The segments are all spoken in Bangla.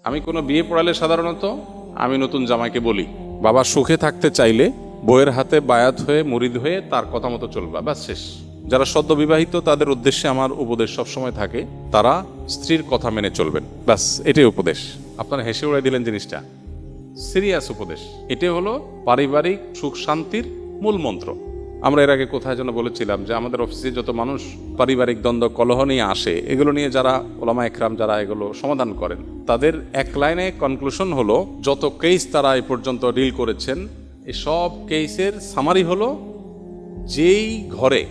আমি কোনো বিয়ে পড়ালে সাধারণত আমি নতুন জামাইকে বলি, বাবা সুখে থাকতে চাইলে বউয়ের হাতে বায়াত হয়ে মুরিদ হয়ে তার কথা মতো চলবা, ব্যাস শেষ। যারা সদ্য বিবাহিত তাদের উদ্দেশ্যে আমার উপদেশ সবসময় থাকে, তারা স্ত্রীর কথা মেনে চলবেন, ব্যাস এটাই উপদেশ। আপনারা হেসে উড়াই দিলেন জিনিসটা, সিরিয়াস উপদেশ। এটাই হলো পারিবারিক সুখ শান্তির মূল মন্ত্র। আমরা এর আগে কোথায় যেন বলেছিলাম যে আমাদের অফিসে যত মানুষ পারিবারিক দ্বন্দ্ব কলহ নিয়ে আসে, এগুলো নিয়ে যারা ওলামা একরাম যারা এগুলো সমাধান করেন, তাদের এক লাইনে কনক্লুশন হলো, যত কেস তারা এই পর্যন্ত ডিল করেছেন, এই সব কেসের সামারি হলো, যেই ঘরে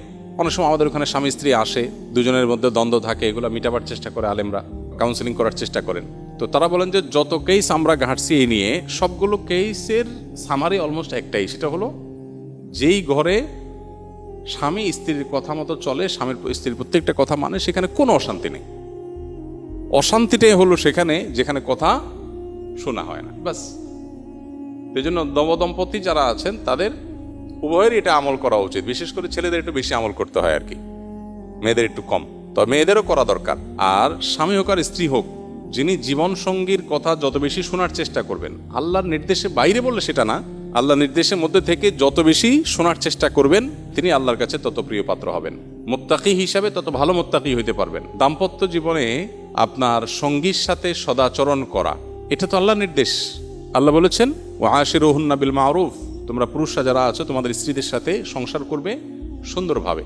অনেক সময় আমাদের ওখানে স্বামী স্ত্রী আসে, দুজনের মধ্যে দ্বন্দ্ব থাকে, এগুলো মিটাবার চেষ্টা করে আলেমরা, কাউন্সিলিং করার চেষ্টা করেন। তো তারা বলেন যে যত কেস আমরা ঘাটছি এই নিয়ে, সবগুলো কেসের সামারি অলমোস্ট একটাই, সেটা হলো যেই ঘরে স্বামী স্ত্রীর কথা মতো চলে, স্বামীর স্ত্রীর প্রত্যেকটা কথা মানে, সেখানে কোনো অশান্তি নেই। অশান্তিটাই হলো সেখানে যেখানে কথা শোনা হয় না, বাস। এই জন্য নবদম্পতি যারা আছেন তাদের উভয়ের এটা আমল করা উচিত। বিশেষ করে ছেলেদের একটু বেশি আমল করতে হয় আর কি, মেয়েদের একটু কম, তবে মেয়েদেরও করা দরকার। আর স্বামী হোক আর স্ত্রী হোক, যিনি জীবন সঙ্গীর কথা যত বেশি শোনার চেষ্টা করবেন, আল্লাহর নির্দেশে বাইরে বললে সেটা না, আল্লাহর নির্দেশের মধ্যে থেকে যত বেশি শোনার চেষ্টা করবেন, তিনি আল্লাহর কাছে তত প্রিয় পাত্র হবেন। মুত্তাকি হিসাবে তত ভালো মুত্তাকি হইতে পারবেন। দাম্পত্য জীবনে আপনার সঙ্গীর সাথে সদাচরণ করা, এটা তো আল্লাহর নির্দেশ। আল্লাহ বলেছেন, ওয়া আশিরুহুন্না বিল মারুফ, তোমরা পুরুষরা যারা আছো তোমাদের স্ত্রীদের সাথে সংসার করবে সুন্দরভাবে।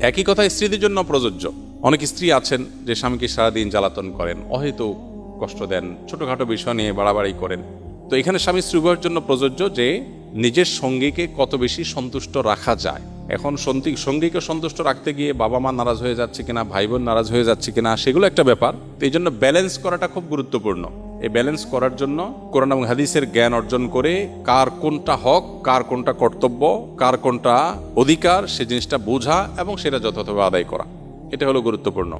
একই কথা স্ত্রীদের জন্য প্রযোজ্য। অনেক স্ত্রী আছেন যে স্বামীকে সারাদিন জ্বালাতন করেন, অহেতুক কষ্ট দেন, ছোটখাটো বিষয় নিয়ে বাড়াবাড়ি করেন। তো এখানে স্বামী স্ত্রী উভয়ের জন্য প্রযোজ্য যে নিজের সঙ্গীকে কত বেশি সন্তুষ্ট রাখা যায়। এখন সঙ্গীকে সন্তুষ্ট রাখতে গিয়ে বাবা মা নারাজ হয়ে যাচ্ছে কিনা, ভাই বোন নারাজ হয়ে যাচ্ছে কিনা, সেগুলো একটা ব্যাপার। তো এই জন্য ব্যালেন্স করাটা খুব গুরুত্বপূর্ণ। এই ব্যালেন্স করার জন্য কোরআন এবং হাদিসের জ্ঞান অর্জন করে, কার কোনটা হক, কার কোনটা কর্তব্য, কার কোনটা অধিকার, সে জিনিসটা বোঝা এবং সেটা যথাযথভাবে আদায় করা, এটা হলো গুরুত্বপূর্ণ।